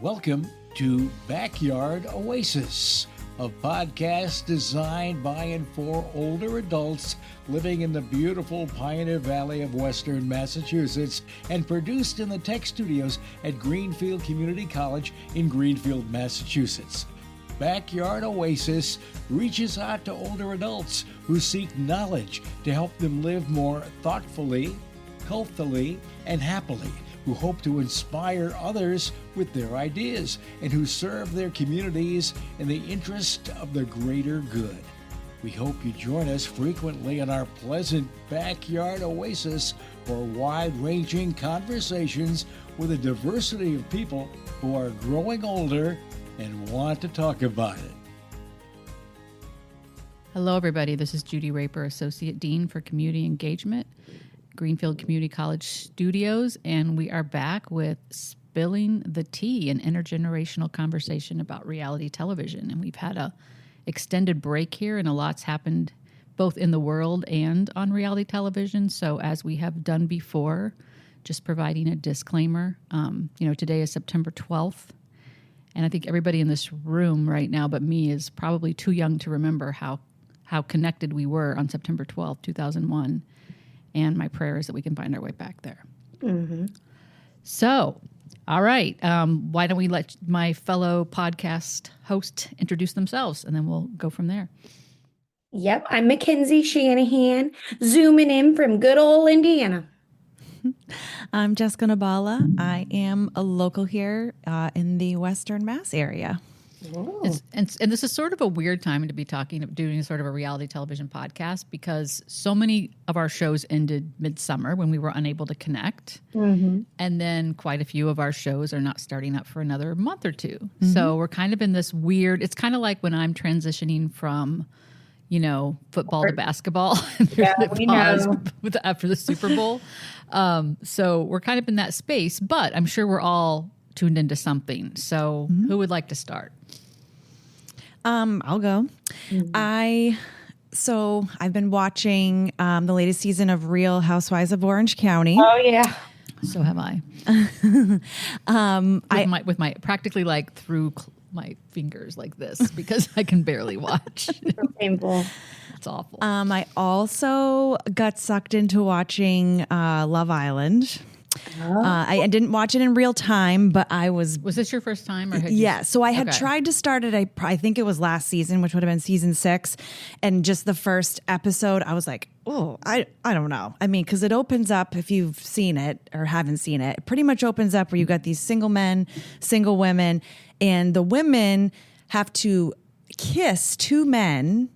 Welcome to Backyard Oasis, a podcast designed by and for older adults living in the beautiful Pioneer Valley of Western Massachusetts and produced in the tech studios at Greenfield Community College in Greenfield, Massachusetts. Backyard Oasis reaches out to older adults who seek knowledge to help them live more thoughtfully, healthily, and happily, who hope to inspire others with their ideas, and who serve their communities in the interest of the greater good. We hope you join us frequently in our pleasant Backyard Oasis for wide-ranging conversations with a diversity of people who are growing older and want to talk about it. Hello, everybody. This is Judy Raper, Associate Dean for Community Engagement, Greenfield Community College Studios, and we are back with Spilling the Tea, an intergenerational conversation about reality television. And we've had a extended break here, and a lot's happened both in the world and on reality television. So as we have done before, just providing a disclaimer, today is September 12th. And I think everybody in this room right now but me is probably too young to remember how connected we were on September 12th, 2001. And my prayer is that we can find our way back there. Mm-hmm. So, all right. Why don't we let my fellow podcast host introduce themselves, and then we'll go from there. Yep, I'm Mackenzie Shanahan, zooming in from good old Indiana. I'm Jessica Niedbala. I am a local here in the Western Mass area. And this is sort of a weird time to be doing sort of a reality television podcast, because so many of our shows ended midsummer when we were unable to connect. Mm-hmm. And then quite a few of our shows are not starting up for another month or two. Mm-hmm. So we're kind of in this weird, it's kind of like when I'm transitioning from, football to basketball. Yeah, we know. After the Super Bowl. So we're kind of in that space, but I'm sure we're all tuned into something. So who would like to start? I'll go. Mm-hmm. I've been watching the latest season of Real Housewives of Orange County. Oh yeah. So have I. With my practically like through my fingers like this, because I can barely watch. So painful. It's awful. I also got sucked into watching Love Island. Oh. I didn't watch it in real time, but I was... Was this your first time? Or So I had tried to start it, I think it was last season, which would have been season 6. And just the first episode, I was like, oh, I don't know. I mean, because it opens up, if you've seen it or haven't seen it, it pretty much opens up where you got these single men, single women, and the women have to kiss 2 men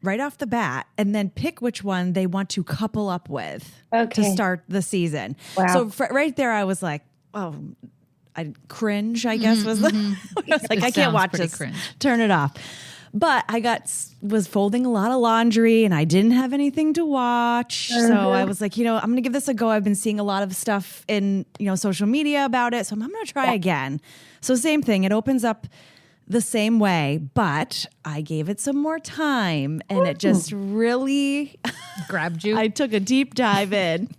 right off the bat, and then pick which one they want to couple up with to start the season. Wow. So right there, I was like, oh, I cringe, I guess was I was like, I can't watch this. Cringe. Turn it off. But I was folding a lot of laundry, and I didn't have anything to watch. Uh-huh. So I was like, I'm going to give this a go. I've been seeing a lot of stuff in, social media about it. So I'm going to try again. So same thing. It opens up the same way, but I gave it some more time, and it just really grabbed you. I took a deep dive in.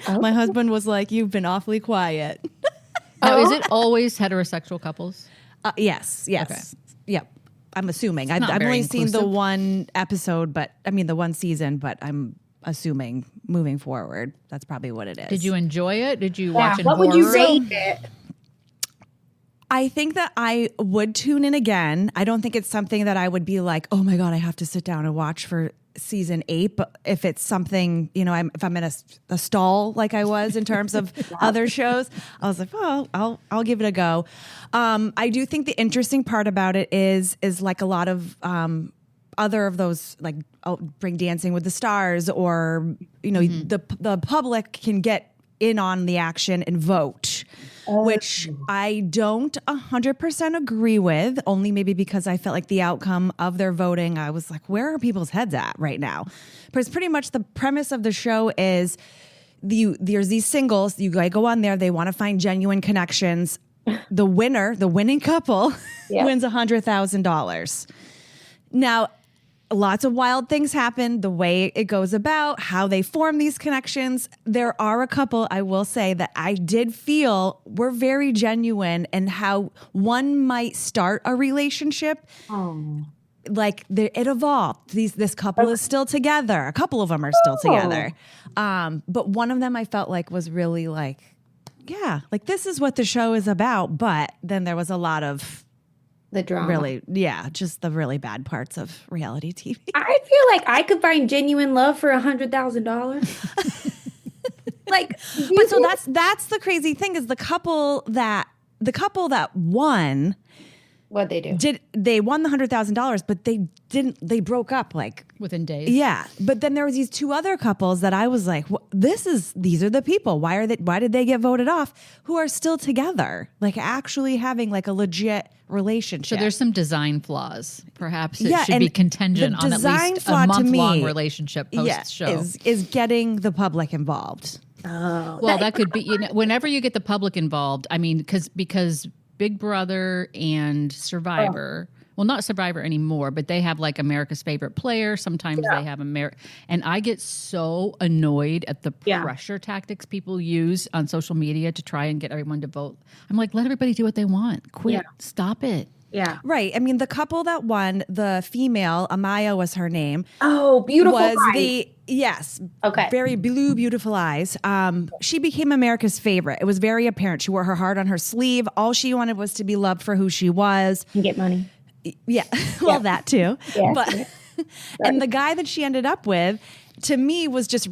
My husband was like, "You've been awfully quiet." Oh, is it always heterosexual couples? Yes. Okay. Yep. I'm assuming. I've only seen the one episode, the one season, but I'm assuming moving forward, that's probably what it is. Did you enjoy it? Did you watch it? What would you rate it? I think that I would tune in again. I don't think it's something that I would be like, oh my God, I have to sit down and watch for season 8. But if it's something, if I'm in a stall like I was in terms of other shows, I was like, oh, I'll give it a go. I do think the interesting part about it is like a lot of other of those, like bring Dancing with the Stars, or the public can get in on the action and vote. Which I don't 100% agree with, only maybe because I felt like the outcome of their voting, I was like, where are people's heads at right now? Because pretty much the premise of the show is there's these singles, you go on there, they want to find genuine connections. The winning couple wins $100,000. Now, lots of wild things happen, the way it goes about, how they form these connections. There are a couple, I will say, that I did feel were very genuine, and how one might start a relationship. Like it evolved. This couple is still together. A couple of them are still together. But one of them I felt like was really like, yeah, like this is what the show is about. But then there was a lot of the drama. Really, yeah, just the really bad parts of reality TV. I feel like I could find genuine love for $100,000. Like, but so that's the crazy thing is the couple that won. What'd they do? They won the $100,000, but they broke up like within days. Yeah, but then there was these two other couples that I was like, these are the people. Why did they get voted off? Who are still together, like actually having like a legit relationship. So there's some design flaws. Perhaps it should be contingent on at least a month-long relationship post-show. Is getting the public involved. Oh, well, that could be. Whenever you get the public involved, I mean, because Big Brother and Survivor, well, not Survivor anymore, but they have like America's Favorite Player. Sometimes they have and I get so annoyed at the pressure tactics people use on social media to try and get everyone to vote. I'm like, let everybody do what they want. Quit. Stop it. Yeah. Right. I mean, the couple that won, the female, Amaya was her name. Oh, beautiful. Was eyes. Okay. Very blue, beautiful eyes. She became America's favorite. It was very apparent. She wore her heart on her sleeve. All she wanted was to be loved for who she was. And get money. Yeah. Well, that too. Yeah. But and the guy that she ended up with, to me, was just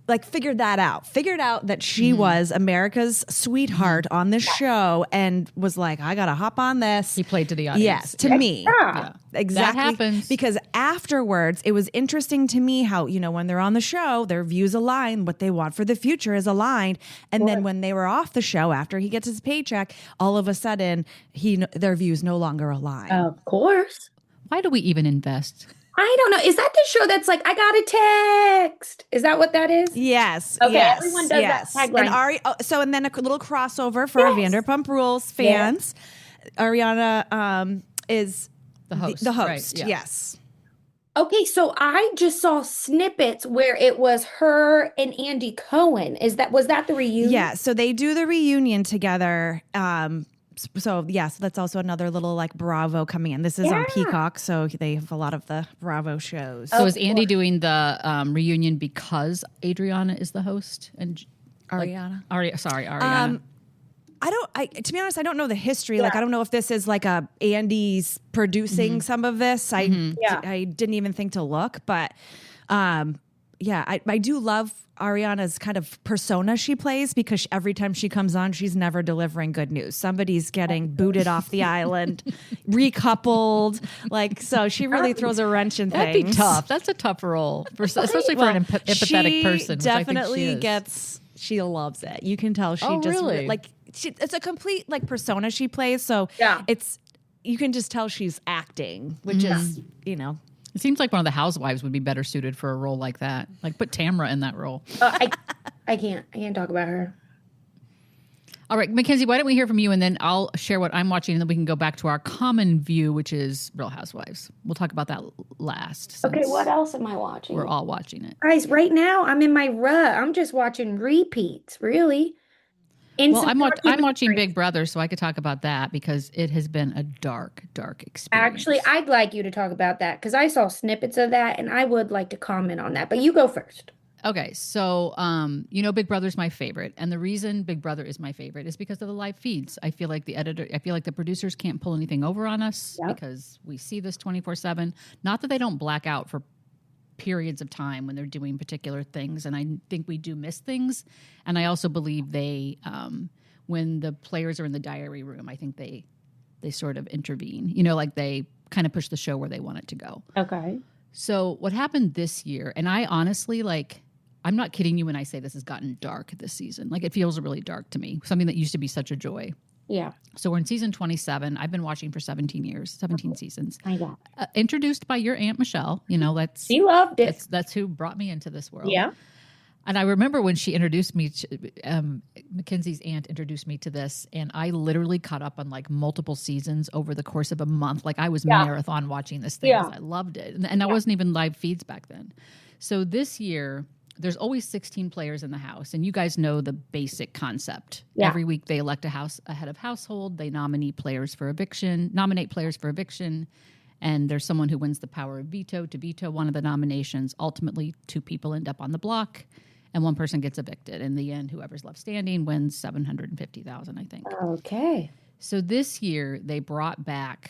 like figured out that she was America's sweetheart on this show, and was like, I gotta hop on this. He played to the audience. Yes, to me. Yeah. Exactly. That happens. Because afterwards, it was interesting to me how, when they're on the show, their views align, what they want for the future is aligned. And then when they were off the show, after he gets his paycheck, all of a sudden, their views no longer align. Of course. Why do we even invest? I don't know. Is that the show that's like, I got a text? Is that what that is? Yes. Okay, yes, everyone does that tagline. And then a little crossover for our Vanderpump Rules fans. Ariana is the host. Right, yes. Okay, so I just saw snippets where it was her and Andy Cohen. Was that the reunion? Yeah, so they do the reunion together. So that's also another little like Bravo coming in. This is on Peacock, so they have a lot of the Bravo shows. So is Andy doing the reunion because Adriana is the host and Ariana? Ariana. To be honest, I don't know the history. Like, I don't know if this is like Andy's producing some of this. I didn't even think to look, but I do love Ariana's kind of persona she plays, because every time she comes on, she's never delivering good news. Somebody's getting booted off the island, recoupled. Like, so she really throws a wrench in things. That'd be tough. That's a tough role, especially for an empathetic person. Definitely she loves it. You can tell she really? It's a complete like persona she plays. So you can just tell she's acting, which is, It seems like one of the housewives would be better suited for a role like that. Like, put Tamra in that role. I can't talk about her. All right, Mackenzie, why don't we hear from you, and then I'll share what I'm watching, and then we can go back to our common view, which is Real Housewives. We'll talk about that last. Okay, what else am I watching? We're all watching it. Guys, right now I'm in my rut. I'm just watching repeats, really. Well, I'm watching Big Brother, so I could talk about that, because it has been a dark, dark experience. Actually, I'd like you to talk about that, because I saw snippets of that, and I would like to comment on that. But you go first. Okay, so Big Brother's my favorite, and the reason Big Brother is my favorite is because of the live feeds. I feel like the producers can't pull anything over on us because we see this 24/7. Not that they don't black out for periods of time when they're doing particular things, and I think we do miss things. And I also believe they, when the players are in the diary room, I think they sort of intervene. Like they kind of push the show where they want it to go. Okay. So what happened this year, and I honestly, I'm not kidding you when I say this has gotten dark this season. Like, it feels really dark to me, something that used to be such a joy. Yeah. So we're in season 27. I've been watching for 17 seasons. My God. Introduced by your Aunt Michelle. She loved it. That's who brought me into this world. Yeah. And I remember when she introduced me to, Mackenzie's aunt introduced me to this, and I literally caught up on like multiple seasons over the course of a month. Like I was marathon watching this thing because I loved it. And I wasn't even live feeds back then. So this year, there's always 16 players in the house, and you guys know the basic concept. Yeah. Every week they elect a head of household. They nominate players for eviction, and there's someone who wins the power of veto to veto one of the nominations. Ultimately, 2 people end up on the block, and 1 person gets evicted. In the end, whoever's left standing wins $750,000, I think. Okay. So this year they brought back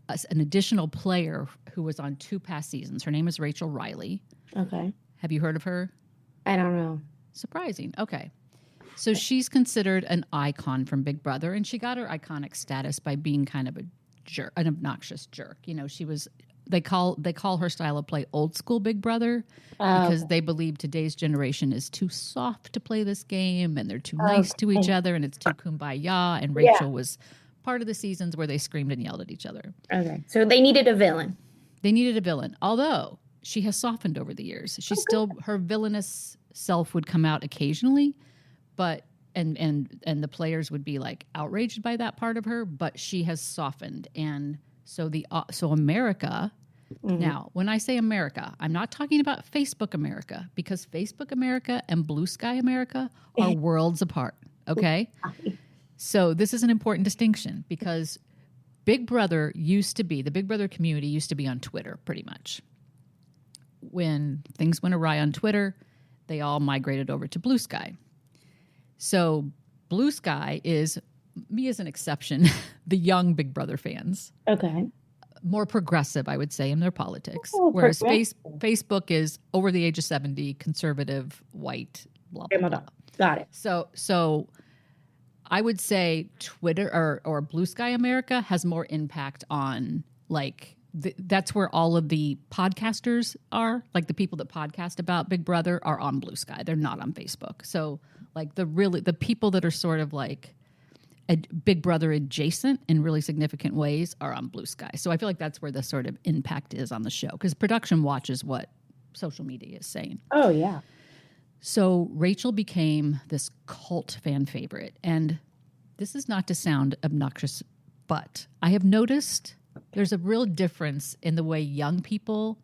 an additional player who was on 2 past seasons. Her name is Rachel Riley. Okay. Have you heard of her? I don't know. Surprising. Okay. So she's considered an icon from Big Brother, and she got her iconic status by being kind of a jerk, an obnoxious jerk. You know, she was, they call her style of play old school Big Brother because they believe today's generation is too soft to play this game, and they're too nice to each other, and it's too kumbaya. And Rachel was part of the seasons where they screamed and yelled at each other. Okay. So they needed a villain. Although she has softened over the years. She's still, her villainous self would come out occasionally, but and the players would be like outraged by that part of her, but she has softened. And so so America, now when I say America, I'm not talking about Facebook America, because Facebook America and Blue Sky America are worlds apart, okay? So this is an important distinction, because the Big Brother community used to be on Twitter pretty much. When things went awry on Twitter, they all migrated over to Blue Sky. So Blue Sky is, me as an exception, the young Big Brother fans. Okay. More progressive, I would say, in their politics. Whereas Facebook is over the age of 70, conservative, white, blah, blah, blah. Got it. So I would say Twitter or Blue Sky America has more impact on, like, that's where all of the podcasters are. Like the people that podcast about Big Brother are on Blue Sky. They're not on Facebook. So like the people that are sort of like a Big Brother adjacent in really significant ways are on Blue Sky. So I feel like that's where the sort of impact is on the show, because production watches what social media is saying. Oh, yeah. So Rachel became this cult fan favorite. And this is not to sound obnoxious, but I have noticed there's a real difference in the way young people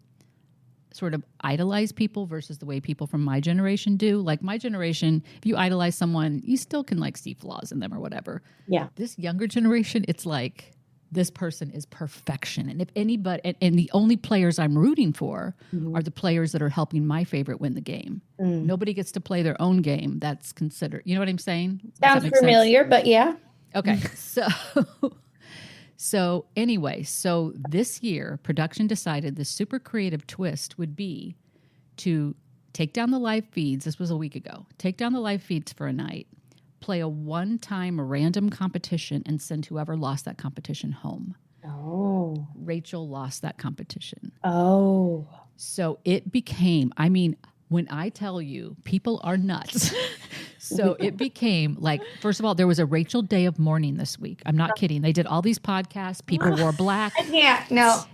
sort of idolize people versus the way people from my generation do. Like my generation, if you idolize someone, you still can like see flaws in them or whatever. Yeah. This younger generation, it's like this person is perfection. And if anybody, and the only players I'm rooting for are the players that are helping my favorite win the game. Nobody gets to play their own game. That's considered, you know what I'm saying? Sounds familiar, but yeah. Okay. So anyway, so this year, production decided the super creative twist would be to take down the live feeds. This was a week ago. Take down the live feeds for a night, play a one-time random competition, and send whoever lost that competition home. Oh. Rachel lost that competition. Oh. So it became, I mean, when I tell you, people are nuts. So it became like, first of all, there was a Rachel Day of Mourning this week. I'm not kidding. They did all these podcasts. People wore black. Yeah, no.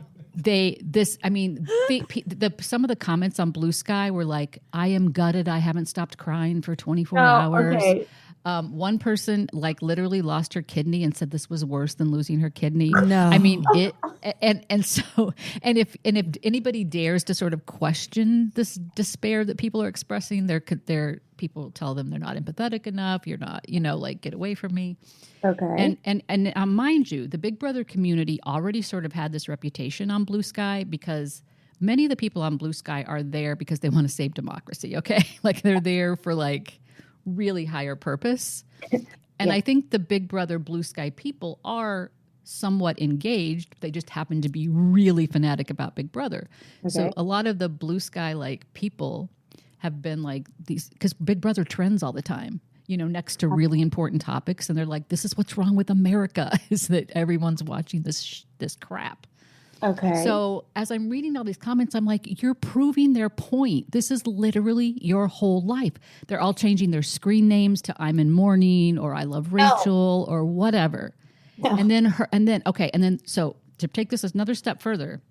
Some of the comments on Blue Sky were like, I am gutted. I haven't stopped crying for 24 hours. Okay. One person like literally lost her kidney and said this was worse than losing her kidney. No. I mean it, and if anybody dares to sort of question this despair that people are expressing, their people tell them they're not empathetic enough. You're not, like get away from me. Okay. And mind you, the Big Brother community already sort of had this reputation on Blue Sky because many of the people on Blue Sky are there because they want to save democracy. Okay, like they're there for like really higher purpose. And I think the Big Brother Blue Sky people are somewhat engaged. They just happen to be really fanatic about Big Brother. Okay. So a lot of the Blue Sky like people have been like these, because Big Brother trends all the time, next to really important topics. And they're like, this is what's wrong with America, is that everyone's watching this crap. Okay. So as I'm reading all these comments, I'm like, you're proving their point. This is literally your whole life. They're all changing their screen names to I'm in mourning or I love Rachel or whatever. No. So to take this another step further,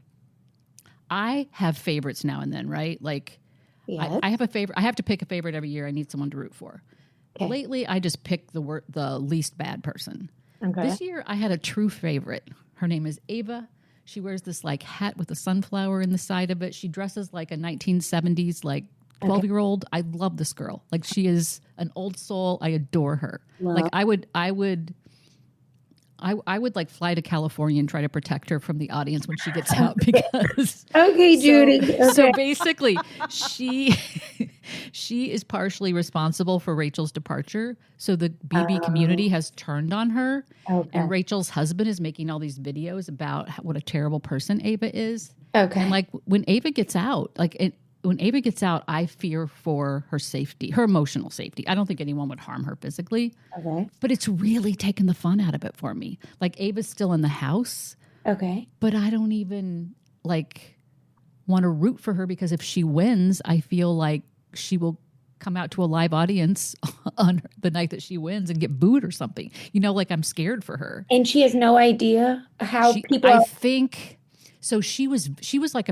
I have favorites now and then, right? Like Yes. I have a favorite. I have to pick a favorite every year. I need someone to root for. Okay. Lately, I just pick the least bad person. Okay. This year, I had a true favorite. Her name is Ava. She wears this like hat with a sunflower in the side of it. She dresses like a 1970s like 12-year-old. I love this girl. Like she is an old soul. I adore her. Wow. Like I would like fly to California and try to protect her from the audience when she gets out because Okay, Judy. so Okay. basically she is partially responsible for Rachel's departure. So the BB community has turned on her. Okay. And Rachel's husband is making all these videos about what a terrible person Ava is. Okay. And like when Ava gets out, when Ava gets out, I fear for her safety, her emotional safety. I don't think anyone would harm her physically. Okay. But it's really taken the fun out of it for me. Like Ava's still in the house, Okay. but I don't even like want to root for her because if she wins, I feel like she will come out to a live audience on the night that she wins and get booed or something. You know, like I'm scared for her. And she has no idea how people I are. think so. She was like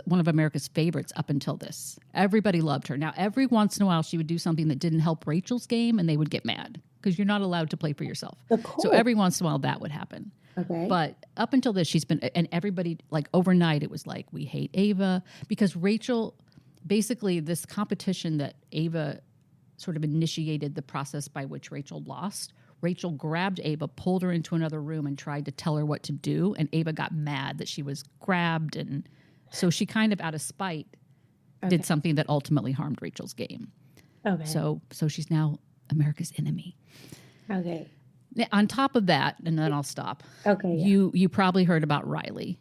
one of America's favorites up until this. Everybody loved her. Now, every once in a while, she would do something that didn't help Rachel's game, and they would get mad because you're not allowed to play for yourself. Of course. So every once in a while, that would happen. Okay. But up until this, she's been, and everybody like overnight, it was like we hate Ava because Rachel. Basically, this competition that Ava sort of initiated the process by which Rachel lost. Rachel grabbed Ava, pulled her into another room, and tried to tell her what to do. And Ava got mad that she was grabbed. And so she kind of, out of spite, did something that ultimately harmed Rachel's game. Okay. So she's now America's enemy. Okay. Now, on top of that, and then I'll stop. Okay. Yeah. You probably heard about Riley.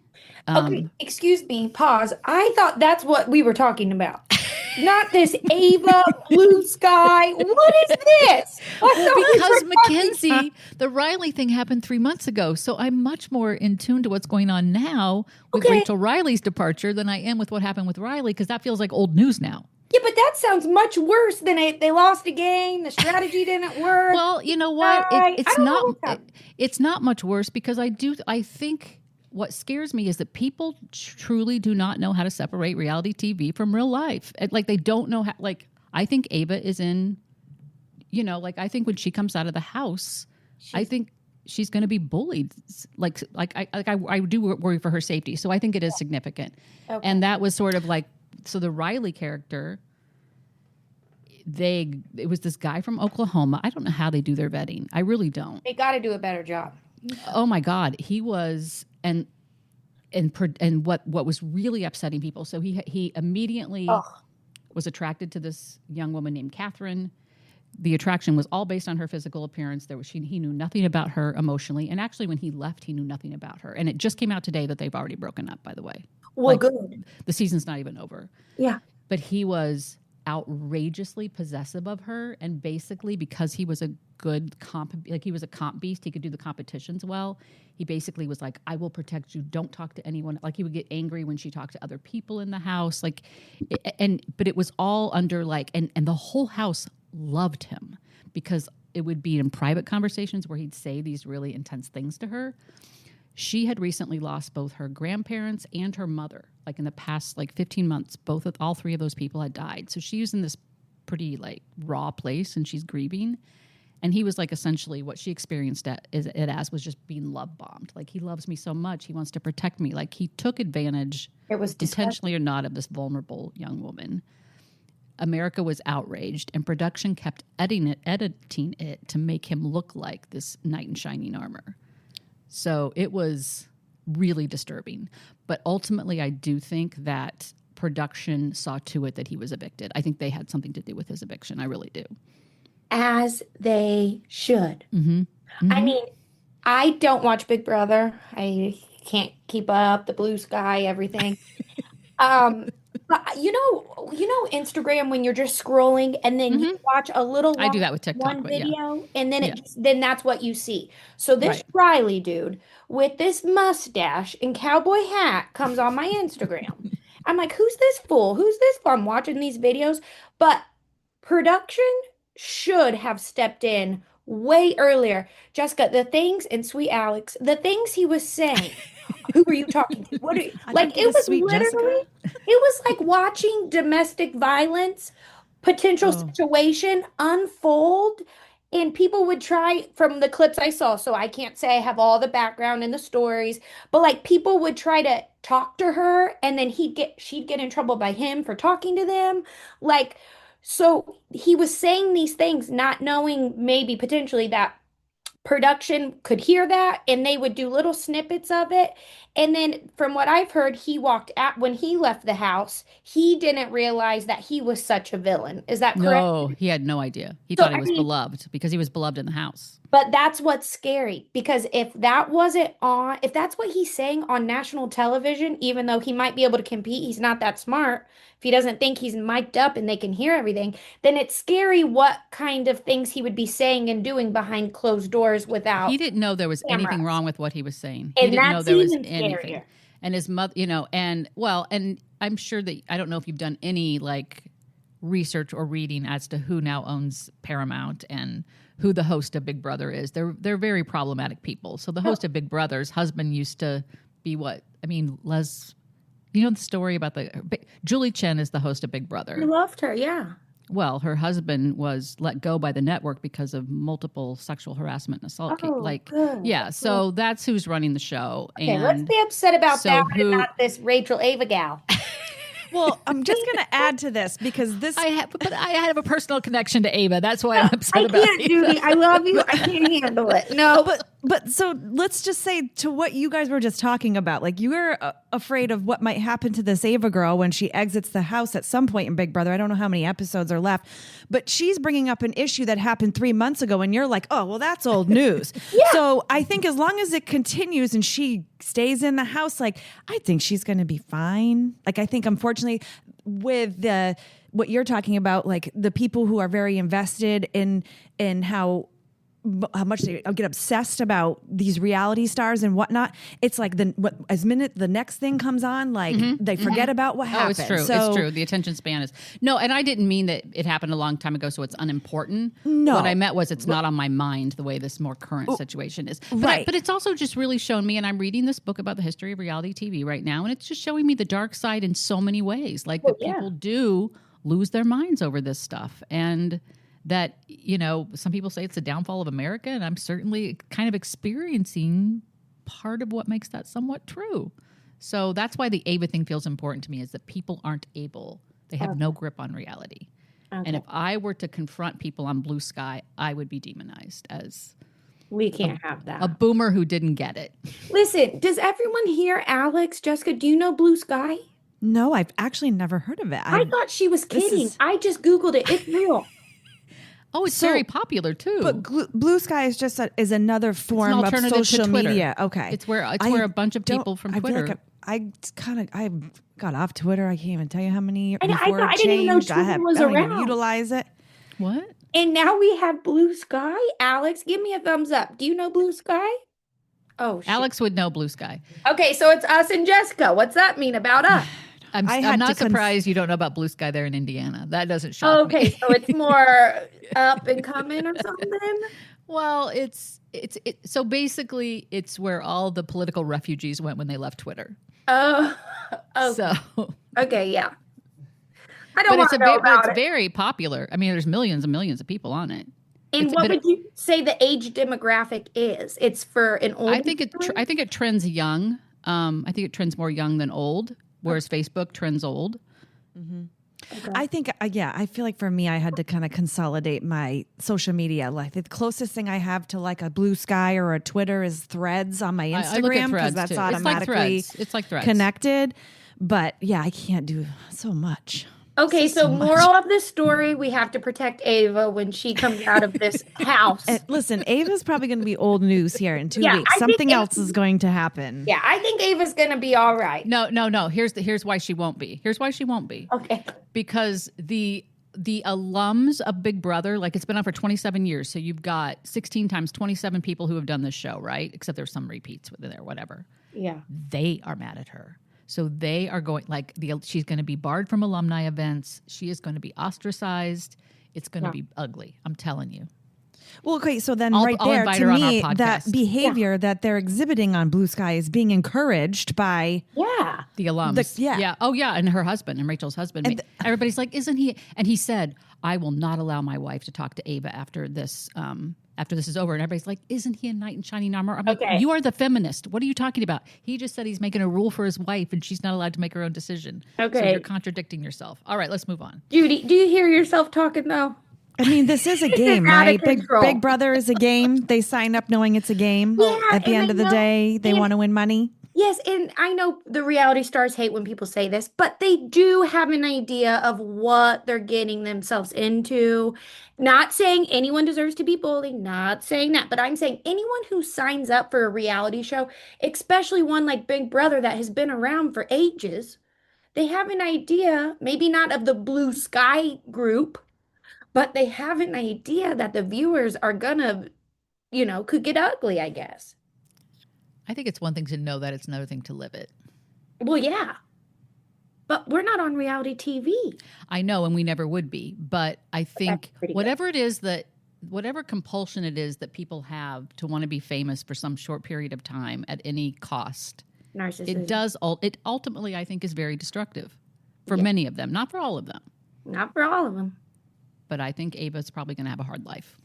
Okay, excuse me, pause. I thought that's what we were talking about. Not this Ava blue sky. What is this? I thought we Because were talking- Mackenzie, the Riley thing happened 3 months ago. So I'm much more in tune to what's going on now with Okay. Rachel Riley's departure than I am with what happened with Riley, because that feels like old news now. Yeah, but that sounds much worse than they lost a game. The strategy didn't work. Well, you know what? I It's don't know not what's happening. it's not much worse because I think what scares me is that people truly do not know how to separate reality TV from real life. Like they don't know how, like I think Ava is in, you know, like I think when she comes out of the house, I think she's going to be bullied. I do worry for her safety. So I think it is significant. Okay. And that was sort of like, so the Riley character, it was this guy from Oklahoma. I don't know how they do their vetting. I really don't. They got to do a better job. Oh my God, he was and what was really upsetting people. So he immediately was attracted to this young woman named Catherine. The attraction was all based on her physical appearance. He knew nothing about her emotionally, and actually, when he left, he knew nothing about her. And it just came out today that they've already broken up. By the way, Well, good. the season's not even over. Yeah. But he was outrageously possessive of her, and basically because he was a good he was a comp beast, he could do the competitions well. He basically was like, I will protect you, don't talk to anyone. Like he would get angry when she talked to other people in the house, but it was all under like, and the whole house loved him because it would be in private conversations where he'd say these really intense things to her. She had recently lost both her grandparents and her mother. Like in the past, 15 months, all three of those people had died. So she was in this pretty raw place and she's grieving. And he was essentially what she experienced it as was just being love bombed. Like, he loves me so much. He wants to protect me. Like, he took advantage, It was intentionally or not, of this vulnerable young woman. America was outraged, and production kept editing it to make him look like this knight in shining armor. So it was really disturbing. But ultimately, I do think that production saw to it that he was evicted. I think they had something to do with his eviction. I really do. As they should. Mm-hmm. Mm-hmm. I mean, I don't watch Big Brother. I can't keep up the blue sky, everything. But you know Instagram, when you're just scrolling and then you watch a little I do that with TikTok, one but yeah. video and then Yeah. then that's what you see. So this Right. Riley dude with this mustache and cowboy hat comes on my Instagram. I'm like, who's this fool? Who's this fool? I'm watching these videos, but production should have stepped in way earlier. Jessica, the things, and sweet Alex, the things he was saying. Who were you talking to? What are you, I like think it was sweet literally, Jessica. it was like watching domestic violence potential Oh. situation unfold. And people would try from the clips I saw, so I can't say I have all the background and the stories, but like people would try to talk to her and then she'd get in trouble by him for talking to them. Like, so he was saying these things, not knowing maybe potentially that production could hear that and they would do little snippets of it. And then from what I've heard, he walked out when he left the house, he didn't realize that he was such a villain. Is that correct? No, he had no idea. He So, thought he I was mean, beloved because he was beloved in the house. but that's what's scary because if that wasn't on, if that's what he's saying on national television, even though he might be able to compete, he's not that smart. If he doesn't think he's mic'd up and they can hear everything, then it's scary what kind of things he would be saying and doing behind closed doors without He didn't know there was anything cameras. wrong with what he was saying. He And didn't know that's there was even anything. scarier. And his mother, and I'm sure that I don't know if you've done any like research or reading as to who now owns Paramount and who the host of Big Brother is. They're very problematic people. So the host of Big Brother's husband used to be you know the story about Julie Chen is the host of Big I Brother. loved her, yeah. Well, her husband was let go by the network because of multiple sexual harassment and assault. Good. Yeah, so that's who's running the show. Okay, And let's be upset about so that who- and not this Rachel Ava gal. Well, I'm just going to add to this because this. I have a personal connection to Ava. That's why I'm I upset about can't, Ava. Judy. I love you. I can't handle it. No, But so let's just say to what you guys were just talking about, like you were afraid of what might happen to this Ava girl when she exits the house at some point in Big Brother. I don't know how many episodes are left, but she's bringing up an issue that happened 3 months ago, and you're like, oh, well, that's old news. So I think as long as it continues and she stays in the house, like I think she's going to be fine. Like I think, unfortunately, with what you're talking about, like the people who are very invested in how much they get obsessed about these reality stars and whatnot. It's like the next thing comes on, like they forget about what happened. Oh, it's true. So, it's true. The attention span is no, and I didn't mean that it happened a long time ago, so it's unimportant. No. What I meant was it's not on my mind the way this more current situation is. But right. but it's also just really shown me, and I'm reading this book about the history of reality TV right now, and it's just showing me the dark side in so many ways. Like that people do lose their minds over this stuff, and that, some people say it's the downfall of America, and I'm certainly kind of experiencing part of what makes that somewhat true. So that's why the Ava thing feels important to me, is that people aren't able, they have no grip on reality. Okay. And if I were to confront people on Blue Sky, I would be demonized as we can't have that. A boomer who didn't get it. Listen, does everyone here, Alex, Jessica, do you know Blue Sky? No, I've actually never heard of it. I thought she was kidding. I just Googled it. It's real. Oh, it's very popular too. But Blue Sky is just is another form of social media. Okay, it's where a bunch of people from Twitter. I got off Twitter. I can't even tell you how many years I before it didn't even know changed. Twitter was I don't around. even utilize it. What? And now we have Blue Sky. Alex, give me a thumbs up. Do you know Blue Sky? Oh, shit. Alex would know Blue Sky. Okay, so it's us and Jessica. What's that mean about us? I'm not surprised you don't know about Blue Sky there in Indiana. That doesn't shock me. Okay, so it's more up and coming or something? Well, it's so basically it's where all the political refugees went when they left Twitter. Oh, so okay, yeah. I don't want to know about but it's it. very popular. I mean, there's millions and millions of people on it. And what would you say the age demographic is? It's for an old. I think it trends young. I think it trends more young than old, whereas Facebook trends old. Mm-hmm. Okay. I think, I feel like for me, I had to kind of consolidate my social media. Like the closest thing I have to like a Blue Sky or a Twitter is Threads on my Instagram, because that's too. automatically it's like Threads. Connected. But yeah, I can't do so much. Okay, so moral of the story, we have to protect Ava when she comes out of this house. And listen, Ava's probably going to be old news here in 2 weeks. Something else is going to happen. Yeah, I think Ava's going to be all right. No. Here's why she won't be. Okay. Because the alums of Big Brother, like it's been on for 27 years. So you've got 16 times 27 people who have done this show, right? Except there's some repeats within there, whatever. Yeah. They are mad at her. So they are going, she's going to be barred from alumni events. She is going to be ostracized. It's going to be ugly. I'm telling you. Well, okay, so then I'll there, invite to her on our me, podcast. that behavior that they're exhibiting on Blue Sky is being encouraged by the alums. yeah. Oh, yeah. And her husband, and Rachel's husband. And Everybody's like, isn't he? And he said, I will not allow my wife to talk to Ava after this is over. And everybody's like, isn't he a knight in shining armor? I'm like, you are the feminist. What are you talking about? He just said he's making a rule for his wife and she's not allowed to make her own decision. Okay. So you're contradicting yourself. All right, let's move on. Judy, do you hear yourself talking though? I mean, this is a game, out of right? control. Big Brother is a game. They sign up knowing it's a game. Yeah, At the and end I of the know- day, they and- want to win money. Yes, and I know the reality stars hate when people say this, but they do have an idea of what they're getting themselves into. Not saying anyone deserves to be bullied, not saying that, but I'm saying anyone who signs up for a reality show, especially one like Big Brother that has been around for ages, they have an idea, maybe not of the Blue Sky group, but they have an idea that the viewers are gonna, could get ugly, I guess. I think it's one thing to know that, it's another thing to live it. Well, yeah. But we're not on reality TV. I know, and we never would be. But I think pretty good. whatever compulsion it is that people have to want to be famous for some short period of time at any cost, Narcissism. it ultimately, I think, is very destructive for many of them, not for all of them. Not for all of them. But I think Ava's probably going to have a hard life.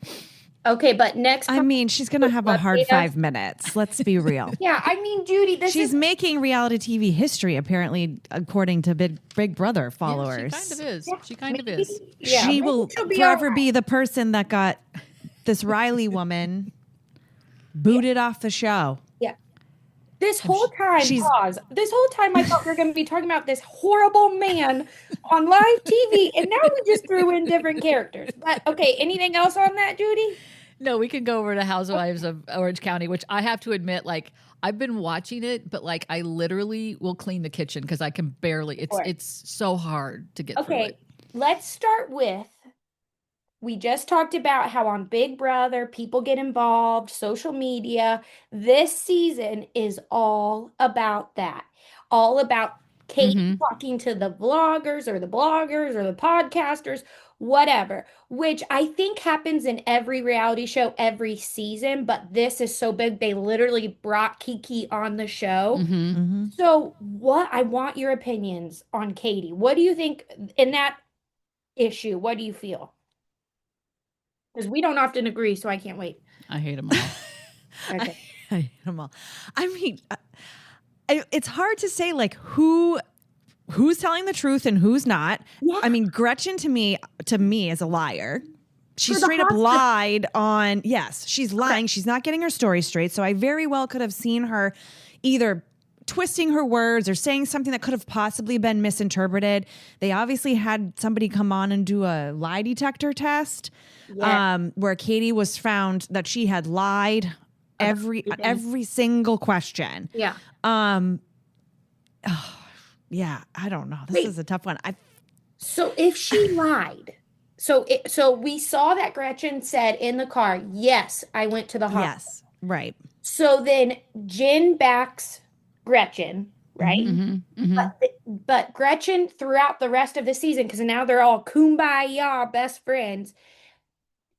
Okay, but next. I mean, she's going to have a hard 5 minutes. Let's be real. Yeah, I mean, Judy, She's making reality TV history, apparently, according to Big Brother followers. Yeah, she kind of is. She kind of is. Yeah, She will forever be the person that got this Riley woman booted off the show. Yeah. This whole time, pause. This whole time, I thought we were going to be talking about this horrible man on live TV, and now we just threw in different characters. But okay, anything else on that, Judy? No, we can go over to Housewives of Orange County, which I have to admit, like, I've been watching it, but like I literally will clean the kitchen because I can barely. It's so hard to get through it. Let's start with. We just talked about how on Big Brother, people get involved, social media. This season is all about that. All about Kate talking to the vloggers or the bloggers or the podcasters, whatever, which I think happens in every reality show every season. But this is so big. They literally brought Kiki on the show. So I want your opinions on Katie. What do you think in that issue? What do you feel? Because we don't often agree, so I can't wait. I hate them all. Okay. I hate them all. I mean, it's hard to say like who's telling the truth and who's not. Yeah. I mean, Gretchen to me is a liar. She For the straight up hostage. lied on. Yes, she's lying. She's not getting her story straight. So I very well could have seen her either twisting her words or saying something that could have possibly been misinterpreted. They obviously had somebody come on and do a lie detector test, where Katie was found that she had lied every single question. Yeah. Yeah, I don't know. This is a tough one. So if she lied, so we saw that Gretchen said in the car, yes, I went to the hospital. Yes, right. So then Jen backs Gretchen, right? But Gretchen throughout the rest of the season, because now they're all kumbaya best friends.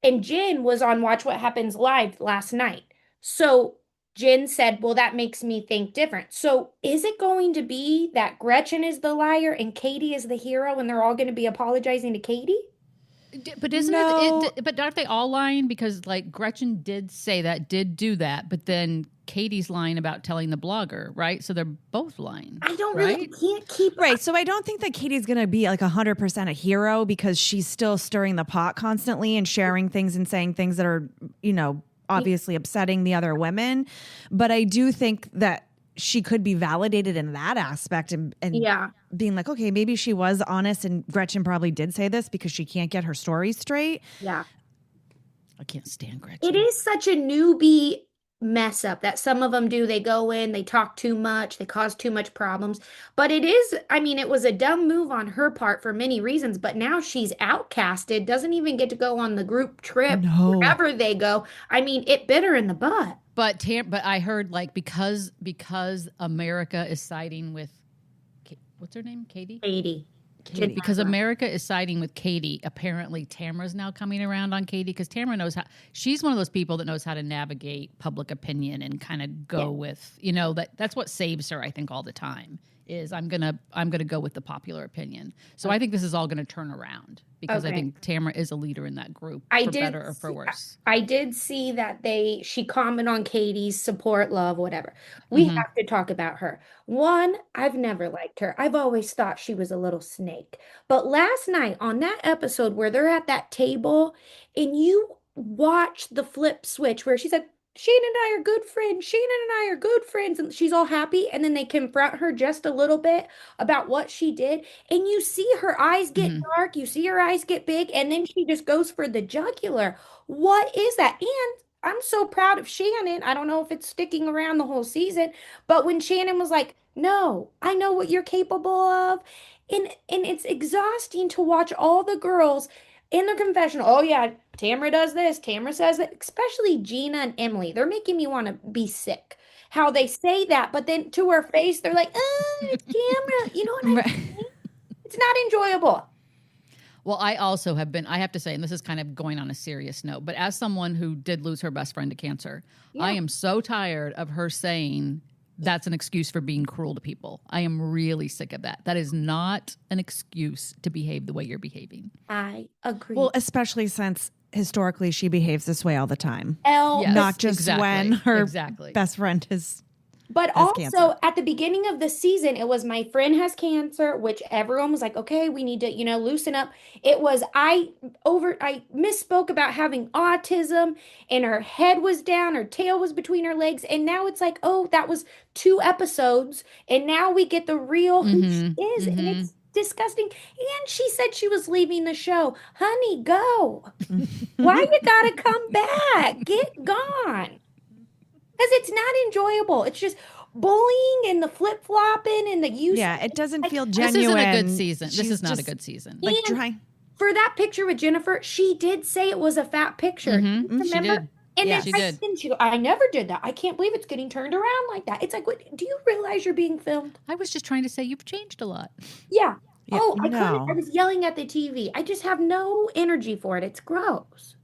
And Jen was on Watch What Happens Live last night. So Jen said, well, that makes me think different. So is it going to be that Gretchen is the liar and Katie is the hero and they're all going to be apologizing to Katie? But isn't it? But aren't they all lying? Because like Gretchen did say that, did do that, but then Katie's lying about telling the blogger, right? So they're both lying. I don't really can't keep Right. So I don't think that Katie's going to be like 100% a hero because she's still stirring the pot constantly and sharing things and saying things that are, obviously upsetting the other women. But I do think that she could be validated in that aspect and being like, okay, maybe she was honest and Gretchen probably did say this because she can't get her story straight. Yeah. I can't stand Gretchen. It is such a newbie mess up that some of them do. They go in, they talk too much, they cause too much problems. But it was a dumb move on her part for many reasons, but now she's outcasted, doesn't even get to go on the group trip wherever they go. I mean, it bit her in the butt. But I heard like because America is siding with what's her name? Katie? Because America is siding with Katie. Apparently, Tamara's now coming around on Katie because Tamara knows how. She's one of those people that knows how to navigate public opinion and kind of go with, that's what saves her. I think all the time is I'm gonna go with the popular opinion. So I think this is all going to turn around because I think Tamara is a leader in that group, better or for worse. I did see that she commented on Katie's support, love, whatever. We have to talk about her. One, I've never liked her. I've always thought she was a little snake. But last night on that episode where they're at that table and you watch the flip switch where she said, Shannon and I are good friends. Shannon and I are good friends. And she's all happy. And then they confront her just a little bit about what she did. And you see her eyes get dark. You see her eyes get big. And then she just goes for the jugular. What is that? And I'm so proud of Shannon. I don't know if it's sticking around the whole season. But when Shannon was like, no, I know what you're capable of. And it's exhausting to watch all the girls in their confessional. Oh, yeah, Tamara does this. Tamara says that. Especially Gina and Emily. They're making me want to be sick. How they say that, but then to her face, they're like, it's Tamara. You know what I mean? It's not enjoyable. Well, I also I have to say, and this is kind of going on a serious note, but as someone who did lose her best friend to cancer, I am so tired of her saying that's an excuse for being cruel to people. I am really sick of that. That is not an excuse to behave the way you're behaving. I agree. Well, especially since historically she behaves this way all the time. Yes, not just when her best friend is. But also at the beginning of the season, it was my friend has cancer, which everyone was like, okay, we need to, loosen up. It was, I misspoke about having autism and her head was down, her tail was between her legs. And now it's like, oh, that was 2 episodes. And now we get the real who she is. And it's disgusting. And she said she was leaving the show. Honey, go. Why you gotta come back? Get gone. Because it's not enjoyable. It's just bullying and the flip-flopping and the use. Yeah, it doesn't feel genuine. This isn't a good season. This is not a good season. Like trying. For that picture with Jennifer, she did say it was a fat picture. Remember? She did. And Yeah, then she goes, I never did that. I can't believe it's getting turned around like that. It's like, what? Do you realize you're being filmed? I was just trying to say you've changed a lot. Yeah. Yeah, Oh, I was yelling at the TV. I just have no energy for it. It's gross.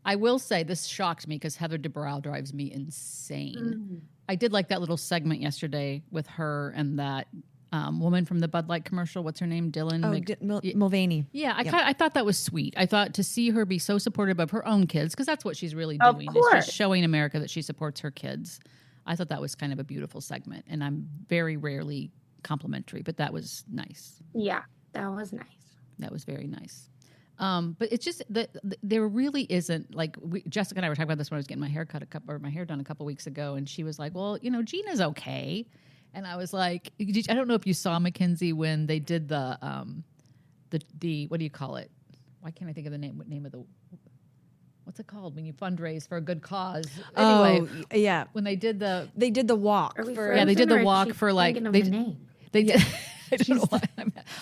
I will say this shocked me because Heather Dubrow drives me insane. I did like that little segment yesterday with her and that woman from the Bud Light commercial. What's her name? Dylan Mulvaney. Yeah, I thought that was sweet. I thought to see her be so supportive of her own kids, because that's what she's really doing. Is just showing America that she supports her kids. I thought that was kind of a beautiful segment, and I'm very rarely complimentary, but that was nice. Yeah, that was nice. That was very nice. But it's just that there really isn't, like, Jessica and I were talking about this when I was getting my hair done a couple weeks ago, and she was like, well, Gina's okay. And I was like, I don't know if you saw, Mackenzie, when they did the what do you call it? Why can't I think of the name of the, what's it called when you fundraise for a good cause? Anyway, yeah. When they did the walk. They did the walk for like, they did. I don't know why.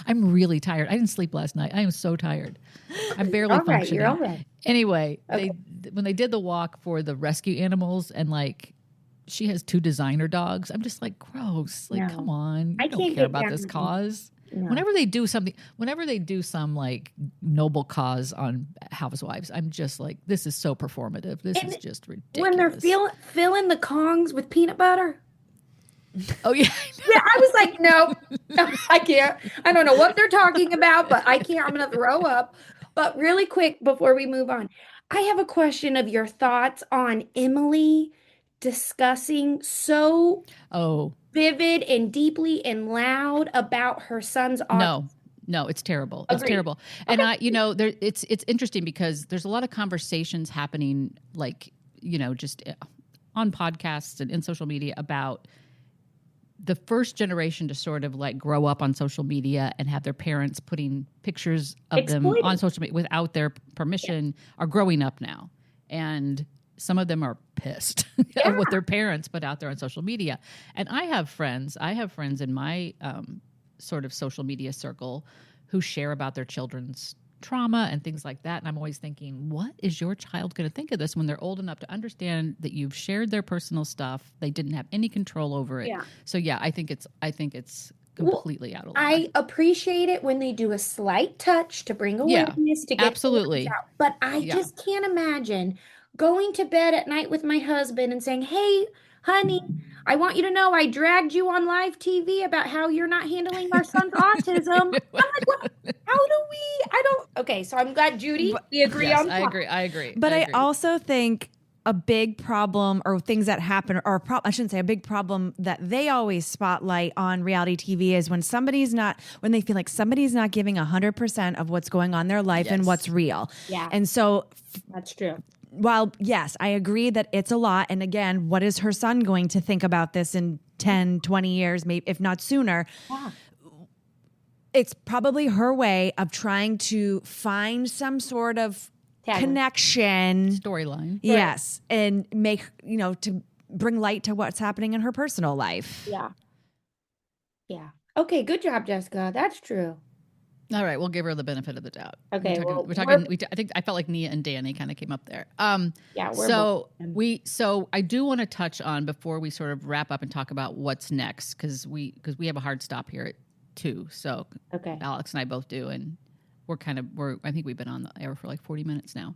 I'm really tired. I didn't sleep last night. I am so tired. I'm barely functioning. You're all right. Anyway, when they did the walk for the rescue animals, and like she has 2 designer dogs, I'm just like, gross. Like, come on. I don't care about this cause. No. Whenever they do some like noble cause on Housewives, I'm just like, this is so performative. This is just ridiculous. When they're filling the Kongs with peanut butter. Oh, yeah. Yeah, I was like, no, I can't. I don't know what they're talking about, but I can't. I'm going to throw up. But really quick, before we move on, I have a question of your thoughts on Emily discussing so vivid and deeply and loud about her son's autism. No, it's terrible. Agreed. It's terrible. And it's interesting because there's a lot of conversations happening, like, just on podcasts and in social media about the first generation to sort of like grow up on social media and have their parents putting pictures of them on social media without their permission are growing up now. And some of them are pissed at what their parents put out there on social media. And I have friends in my sort of social media circle who share about their children's trauma and things like that. And I'm always thinking, what is your child going to think of this when they're old enough to understand that you've shared their personal stuff? They didn't have any control over it. Yeah. So yeah, I think it's completely out of line. I appreciate it when they do a slight touch to bring Yeah, awareness to get absolutely. things out. But I just can't imagine going to bed at night with my husband and saying, "Hey, honey, I want you to know I dragged you on live TV about how you're not handling our son's autism." I'm like, what? How do we? I don't. Okay, so I'm glad, Judy, we agree Yes, on. I agree. But I agree. also think a big problem or things that happen or I shouldn't say a big problem that they always spotlight on reality TV is when when they feel like somebody's not giving 100% of what's going on in their life and what's real. Yeah. And so That's true. while yes, I agree that it's a lot. And again, what is her son going to think about this in 10, 20 years, maybe if not sooner? Yeah. It's probably her way of trying to find some sort of connection storyline. Yes. And make, to bring light to what's happening in her personal life. Yeah. Yeah. Okay, good job, Jessica. That's true. All right, we'll give her the benefit of the doubt. Okay, we're talking. I think I felt like Nia and Danny kind of came up there. Yeah, so I do want to touch on before we sort of wrap up and talk about what's next because we have a hard stop here at 2. So Alex and I both do, and I think we've been on the air for like 40 minutes now.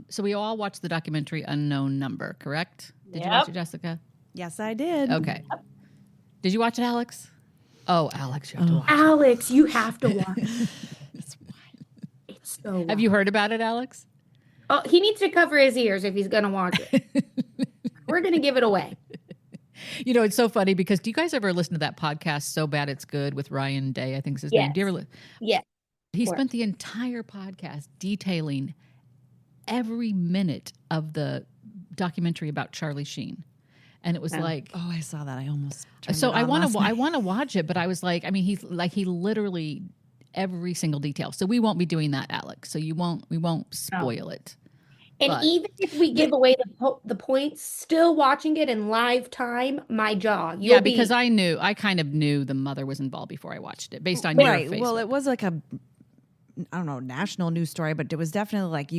So we all watched the documentary Unknown Number, correct? Did you watch it, Jessica? Yes, I did. Okay. Did you watch it, Alex? Oh, Alex, you have to watch it. Alex, you have to watch it. It's so wild. Have you heard about it, Alex? Oh, he needs to cover his ears if he's going to watch it. We're going to give it away. It's so funny because do you guys ever listen to that podcast, So Bad It's Good, with Ryan Day? I think is his name. Do you ever Yes. He spent the entire podcast detailing every minute of the documentary about Charlie Sheen. And it was like, oh, I saw that. I almost turned so it on I want to watch it, but I was like, I mean, he literally every single detail. So we won't be doing that, Alex. So we won't spoil it. And even if we give away the points, still watching it in live time, my jaw. Because I kind of knew the mother was involved before I watched it based on your Facebook. Well, it was like I don't know, national news story, but it was definitely like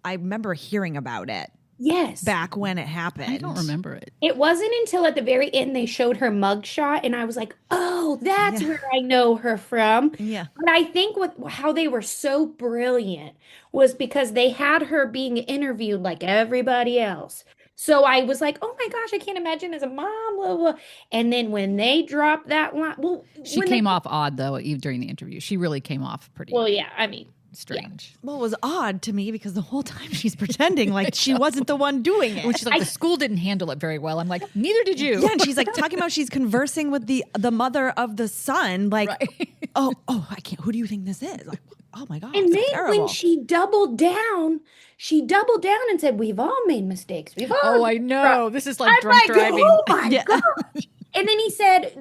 I remember hearing about it. Yes. Back when it happened. I don't remember it. It wasn't until at the very end they showed her mugshot, and I was like, oh, that's where I know her from. Yeah. But I think how they were so brilliant was because they had her being interviewed like everybody else. So I was like, oh my gosh, I can't imagine as a mom, blah, blah. And then when they dropped that line, she came off odd though during the interview. She really came off pretty. Well, yeah, I mean, strange. Yeah. Well, it was odd to me because the whole time she's pretending like she wasn't the one doing it. When she's like, the school didn't handle it very well. I'm like, neither did you. Yeah, and she's like talking about she's conversing with the mother of the son. Like, oh, I can't. Who do you think this is? Like, oh my God. And then terrible. when she doubled down and said, we've all made mistakes. We've all. Oh, I know. This is like drunk driving. Oh my gosh. And then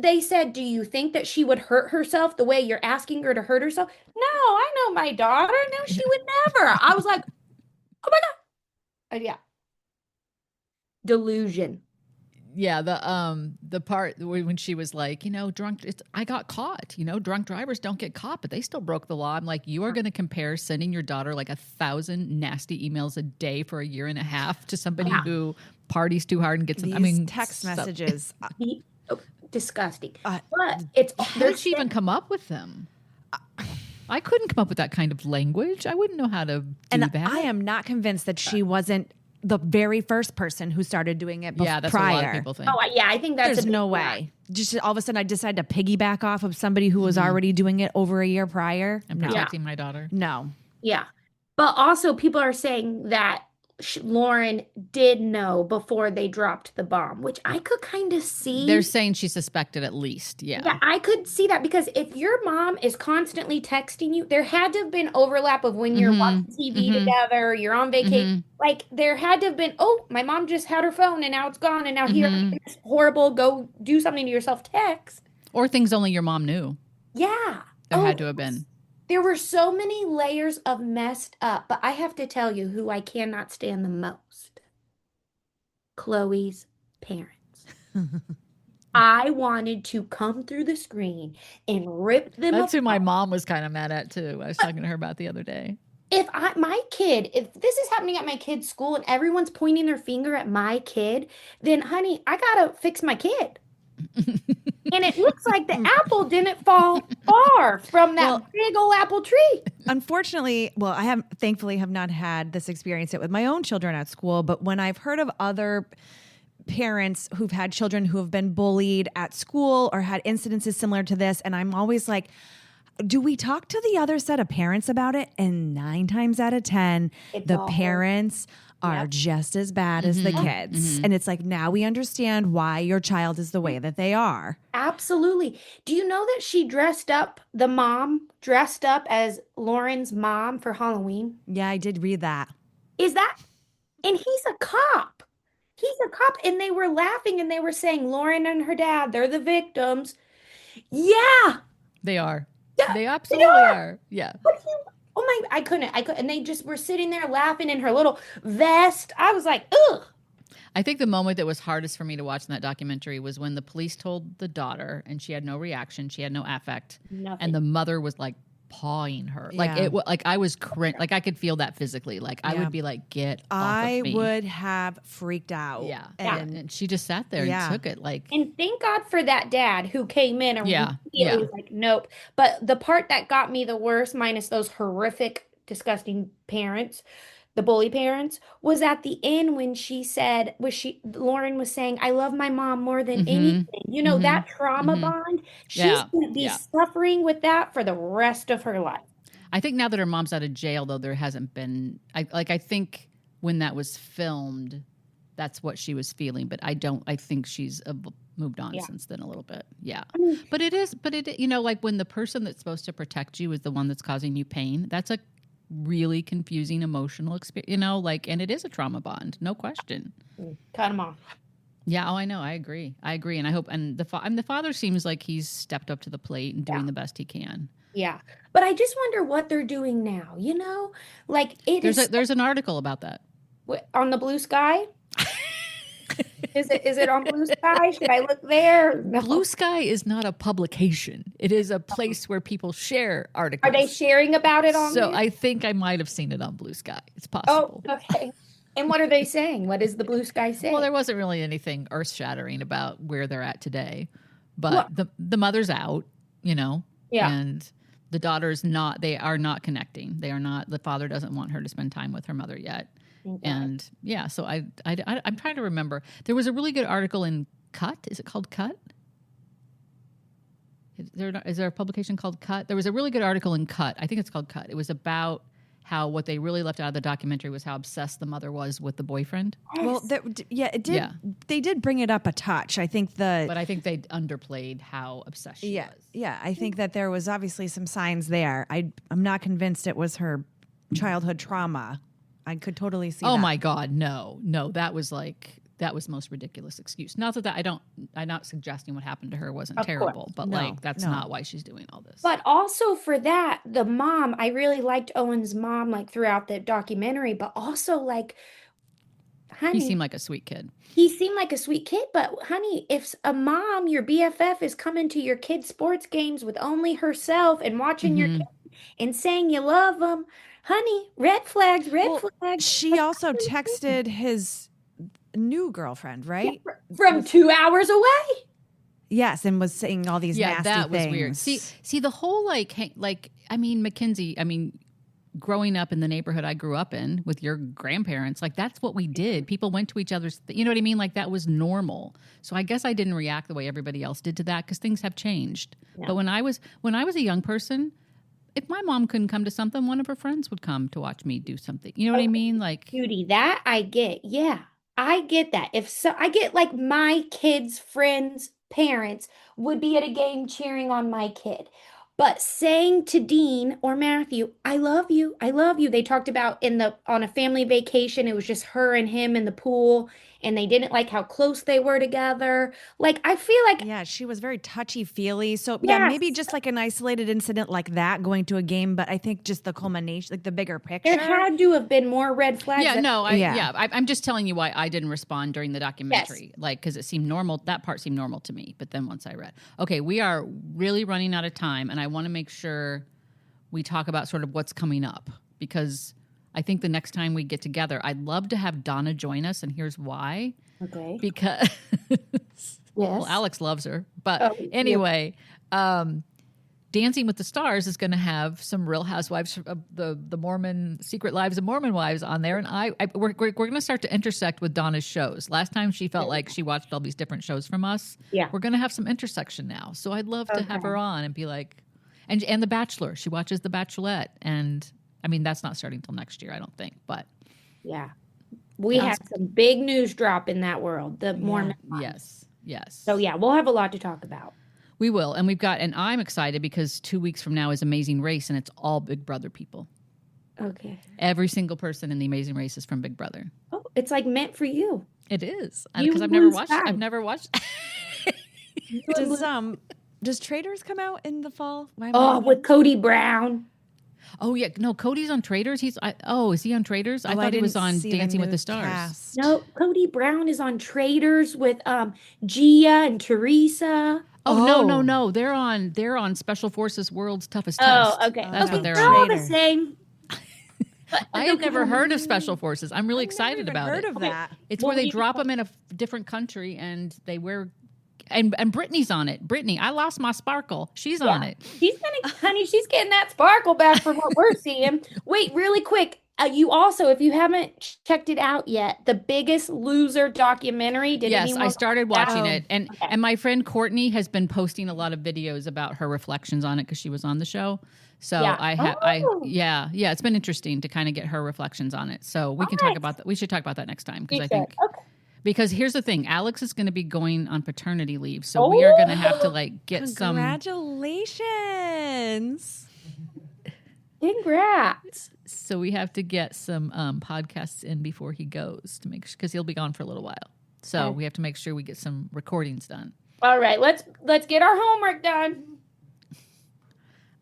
they said, do you think that she would hurt herself the way you're asking her to hurt herself? No, I know my daughter. No, she would never. I was like, oh my God. Yeah. Delusion. Yeah, the part when she was like, I got caught. Drunk drivers don't get caught, but they still broke the law. I'm like, you are going to compare sending your daughter like 1,000 nasty emails a day for a year and a half to somebody who parties too hard and gets these text messages. Disgusting. But how did she even come up with them? I couldn't come up with that kind of language. I wouldn't know how to do that. I am not convinced that she wasn't the very first person who started doing it prior. Yeah, that's what a lot of people think. Oh, yeah, I think there's no way. Just all of a sudden I decided to piggyback off of somebody who was already doing it over a year prior. And protecting my daughter. No. Yeah. But also people are saying that Lauren did know before they dropped the bomb, which I could kind of see. They're saying she suspected at least. Yeah. Yeah, I could see that because if your mom is constantly texting you, there had to have been overlap of when you're watching TV together, you're on vacation. Like there had to have been, oh, my mom just had her phone and now it's gone and now here it's horrible. Go do something to yourself text. Or things only your mom knew. Yeah. There had to have been. There were so many layers of messed up, but I have to tell you who I cannot stand the most. Chloe's parents. I wanted to come through the screen and rip them That's apart. who my mom was kind of mad at too. I was talking to her about the other day. If this is happening at my kid's school and everyone's pointing their finger at my kid, then honey, I gotta fix my kid. And it looks like the apple didn't fall far from that big old apple tree. Unfortunately, well, thankfully have not had this experience yet with my own children at school, but when I've heard of other parents who've had children who have been bullied at school or had incidences similar to this, and I'm always like, do we talk to the other set of parents about it? And 9 times out of 10, the parents are just as bad as the kids. And it's like, now we understand why your child is the way that they are. Absolutely. Do you know that the mom dressed up as Lauren's mom for Halloween? Yeah, I did read that. And he's a cop. He's a cop. And they were laughing and they were saying, Lauren and her dad, they're the victims. Yeah. They are. Yeah, they absolutely are. Yeah. Oh my, I couldn't. And they just were sitting there laughing in her little vest. I was like, ugh. I think the moment that was hardest for me to watch in that documentary was when the police told the daughter and she had no reaction. She had no affect. Nothing. And the mother was like pawing her. Like I was like I could feel that physically. Like I would be like, get off of me. I would have freaked out. Yeah. And she just sat there and took it. Like, and thank God for that dad who came in and was like, nope. But the part that got me the worst, minus those horrific, disgusting parents, the bully parents, was at the end when Lauren was saying, I love my mom more than anything. You know, that trauma bond, she's going to be suffering with that for the rest of her life. I think now that her mom's out of jail, though, there hasn't been, I think when that was filmed, that's what she was feeling. But I think she's moved on since then a little bit. Yeah. But you know, like when the person that's supposed to protect you is the one that's causing you pain, that's a really confusing emotional experience, you know, like, and it is a trauma bond, no question. Cut him off. Yeah. Oh, I know. I agree. And I hope, and the father seems like he's stepped up to the plate and doing the best he can. Yeah. But I just wonder what they're doing now, you know, like there's an article about that on the Blue Sky. Is it on Blue Sky? Should I look there? No. Blue Sky is not a publication. It is a place where people share articles. Are they sharing about it on So there? I think I might have seen it on Blue Sky. It's possible. Oh, okay. And what are they saying? What is the Blue Sky saying? Well, there wasn't really anything earth-shattering about where they're at today. But the mother's out, you know. Yeah. And the daughter's not, they are not connecting. They are not, the father doesn't want her to spend time with her mother yet. Okay. And yeah, so I'm trying to remember. There was a really good article in Cut. Is it called Cut? Is there a publication called Cut? There was a really good article in Cut. I think it's called Cut. It was about how what they really left out of the documentary was how obsessed the mother was with the boyfriend. Well, it did. Yeah. They did bring it up a touch. I think but I think they underplayed how obsessed she was. Yeah, I think that there was obviously some signs there. I'm not convinced it was her childhood trauma. I could totally see that. Oh my God, no, that was the most ridiculous excuse. Not that I'm not suggesting what happened to her wasn't terrible, but that's not why she's doing all this. But also for that, the mom, I really liked Owen's mom, like throughout the documentary, but also like, honey. He seemed like a sweet kid. He seemed like a sweet kid, but honey, if a mom, your BFF, is coming to your kid's sports games with only herself and watching your kid and saying you love them, honey, red flags. She also texted his new girlfriend, right? From 2 hours away. Yes, and was saying all these nasty that was things. Weird. See the whole Mackenzie, growing up in the neighborhood I grew up in with your grandparents, like that's what we did. People went to each other's, you know what I mean? Like that was normal. So I guess I didn't react the way everybody else did to that because things have changed. Yeah. But when I was a young person, if my mom couldn't come to something, one of her friends would come to watch me do something. You know what I mean? Like, Judy, that I get. Yeah, I get that. I get like my kids' friends' parents would be at a game cheering on my kid. But saying to Dean or Matthew, I love you. They talked about on a family vacation, it was just her and him in the pool, and they didn't like how close they were together. Like, I feel like... Yeah, she was very touchy-feely. So, yeah, maybe just like an isolated incident like that going to a game, but I think just the culmination, like the bigger picture. There had to have been more red flags. Yeah, I'm just telling you why I didn't respond during the documentary. Yes. Like, because it seemed normal. That part seemed normal to me. But then once I read... Okay, we are really running out of time, and I want to make sure we talk about sort of what's coming up, because... I think the next time we get together, I'd love to have Donna join us, and here's why. Okay. Because Yes. Well, Alex loves her. But Oh, anyway, Dancing with the Stars is going to have some Real Housewives, the Mormon Secret Lives of Mormon Wives on there, and we're going to start to intersect with Donna's shows. Last time she felt like she watched all these different shows from us. Yeah. We're going to have some intersection now, so I'd love to have her on and be like, and The Bachelor. She watches The Bachelorette, and I mean that's not starting till next year, I don't think, but Yeah. We have some big news drop in that world, the Mormon. yes. So yeah, we'll have a lot to talk about. We will. And I'm excited because 2 weeks from now is Amazing Race, and it's all Big Brother people. Okay. Every single person in the Amazing Race is from Big Brother. Oh, it's like meant for you. It is. You Because and I've never Blue watched. Does Traders come out in the fall? With Cody Brown. Oh yeah, no, Cody's on Traders. Is he on Traders? I thought he was on Dancing with the Stars. Cast. No, Cody Brown is on Traders with Gia and Teresa. No. They're on Special Forces World's Toughest Test. Oh, okay. That's what they're They're all on. the same. I had never heard of Special Forces. I'm really excited about heard it. of that. It's Well, where they you- drop them in a different country and they wear. And Brittany's on it. Brittany, I lost my sparkle. She's on it. She's getting that sparkle back from what we're seeing. Wait, really quick. You also, if you haven't checked it out yet, The Biggest Loser documentary. Yes, I started watching it, and Okay. and my friend Courtney has been posting a lot of videos about her reflections on it because she was on the show. So Yeah. yeah, it's been interesting to kind of get her reflections on it. So we can talk about that. We should talk about that next time because I think Okay. because here's the thing, Alex is going to be going on paternity leave, so we are going to have to like get some. Congratulations. Congrats. So we have to get some podcasts in before he goes to make sure because he'll be gone for a little while. So we have to make sure we get some recordings done. All right, let's get our homework done.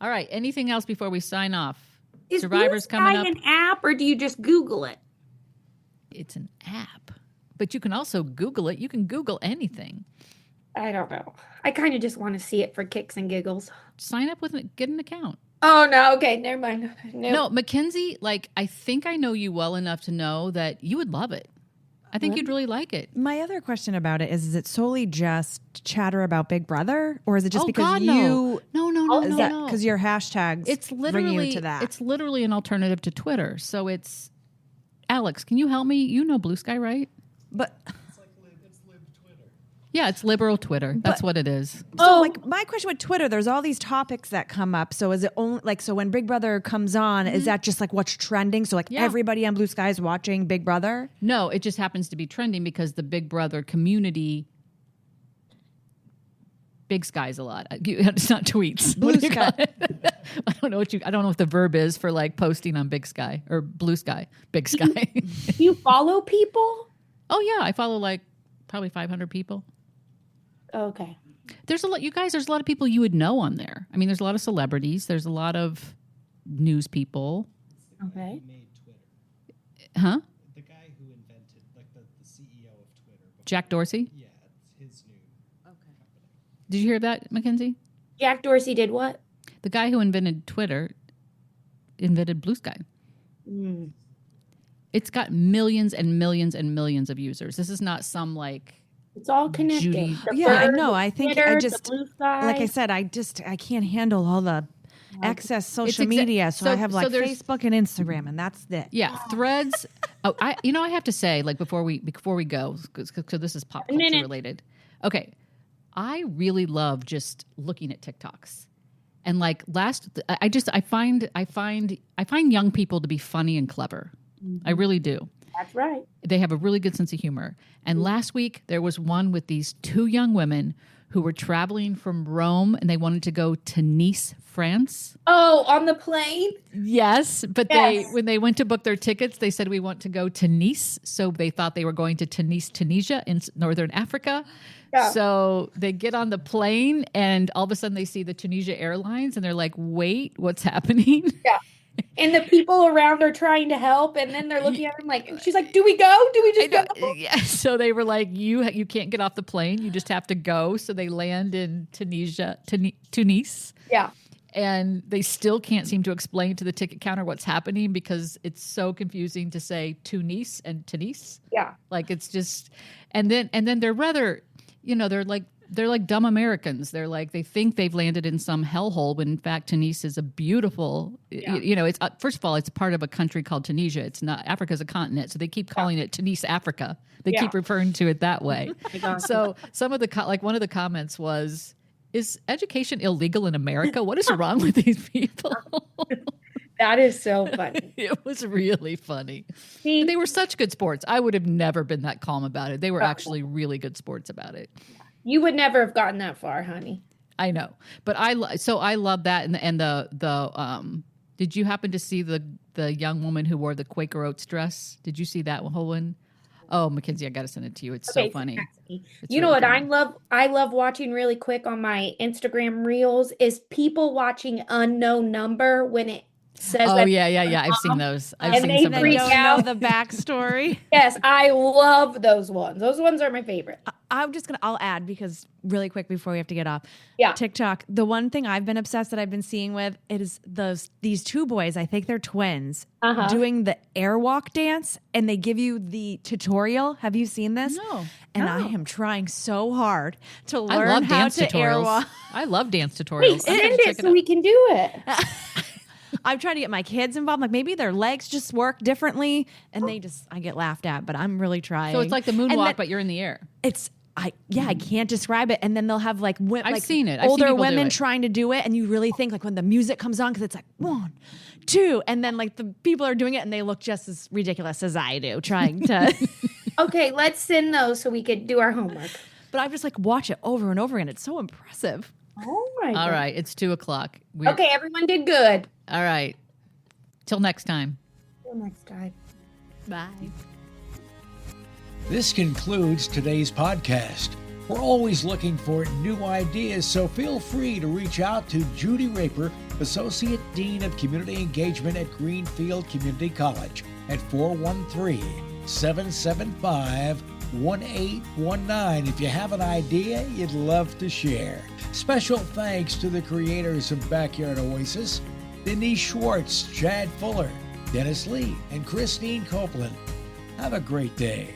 All right. Anything else before we sign off? Is Survivor's Blue coming Sky up. an app, or do you just Google it? It's an app, but you can also Google it. You can Google anything. I don't know. I kind of just want to see it for kicks and giggles. Sign up with get an account. Oh no. Okay, never mind. No, Mackenzie, like I think I know you well enough to know that you would love it. I think you'd really like it. My other question about it is it solely just chatter about Big Brother, or is it just because God, you? no. Is that because your hashtags bring you to that? It's literally an alternative to Twitter. So it's Alex. Can you help me? You know Blue Sky, right? But Yeah, it's liberal Twitter. That's what it is. so, like, my question with Twitter, there's all these topics that come up. So, is it only like so when Big Brother comes on? Is that just like what's trending? So, like Yeah. everybody on Blue Sky is watching Big Brother. No, it just happens to be trending because the Big Brother community. Big Sky's a lot. It's not tweets. Blue What do you Sky. call it? I don't know what the verb is for like posting on Big Sky or Blue Sky. Big Sky. Do you follow people? Oh yeah, I follow like probably 500 people. Okay. There's a lot, you guys. There's a lot of people you would know on there. I mean, there's a lot of celebrities. There's a lot of news people. Okay. Made Twitter. Huh? The guy who invented, like the CEO of Twitter. Jack Dorsey. Yeah, it's his new company. Did you hear that, Mackenzie? Jack Dorsey did what? The guy who invented Twitter invented Blue Sky. It's got millions and millions and millions of users. This is not some like. It's all connected. Judy. The Yeah, I bird, know. the I think Twitter, I the just Blue Sky. like I said, I can't handle all the excess social exa- media. So I so- have so like there's- Facebook and Instagram, and that's it. Yeah, Threads. I have to say, like before we go, so this is pop culture minute. related. Okay, I really love just looking at TikToks, and like I find young people to be funny and clever. I really do. That's right. They have a really good sense of humor. And last week there was one with these two young women who were traveling from Rome and they wanted to go to Nice, France. Oh, on the plane? Yes, but Yes. when they went to book their tickets, they said we want to go to Nice, so they thought they were going to Tunis, Tunisia in northern Africa. Yeah. So they get on the plane, and all of a sudden they see the Tunisia Airlines, and they're like, "Wait, what's happening?" Yeah. And the people around are trying to help, and then they're looking at him like, she's like, do we go? Do we just go? Yeah. So they were like, "You can't get off the plane. You just have to go." So they land in Tunisia, Tunis. Yeah. And they still can't seem to explain to the ticket counter what's happening because it's so confusing to say Tunis and Tunis. Yeah. Like it's just, and then they're rather, they're like dumb Americans. They're like, they think they've landed in some hellhole when in fact Tunis is a beautiful, it's first of all, it's part of a country called Tunisia. It's not, Africa's a continent. So they keep calling it Tunis, Africa. They keep referring to it that way. So some of the, one of the comments was, is education illegal in America? What is wrong with these people? That is so funny. It was really funny. See, They were such good sports. I would have never been that calm about it. They were actually really good sports about it. you would never have gotten that far, honey. I know, but I love that. And the did you happen to see the young woman who wore the Quaker Oats dress? Did you see that whole one? Oh, Mackenzie, I got to send it to you. It's so funny. You It's know really what funny. I love watching really quick on my Instagram reels is people watching unknown number when it says Oh that. yeah. I've seen those. I've And seen they some of freak those. Don't know out. the backstory. Yes, I love those ones. Those ones are my favorite. I'll add because really quick before we have to get off. Yeah. TikTok. The one thing I've been obsessed that I've been seeing with is these two boys, I think they're twins, doing the airwalk dance and they give you the tutorial. Have you seen this? No. And I am trying so hard to I learn love how dance to tutorials. airwalk. I love dance Wait, tutorials. send I'm gonna it check so out. we can do it. I'm trying to get my kids involved. Like maybe their legs just work differently and I get laughed at, but I'm really trying. So it's like the And moonwalk, then- but you're in the air. I can't describe it. And then they'll have like I've seen it. I've seen older people do women it. trying to do it, and you really think like when the music comes on, because it's like 1, 2, and then like the people are doing it, and they look just as ridiculous as I do trying to. Okay, let's send those so we could do our homework. But I just like watch it over and over again. It's so impressive. Oh my All God. right, it's 2:00. Okay, everyone did good. All right. Till next time. Till next time. Bye. This concludes today's podcast. We're always looking for new ideas, so feel free to reach out to Judy Raper, Associate Dean of Community Engagement at Greenfield Community College at 413-775-1819. If you have an idea you'd love to share. Special thanks to the creators of Backyard Oasis, Denise Schwartz, Chad Fuller, Dennis Lee, and Christine Copeland. Have a great day.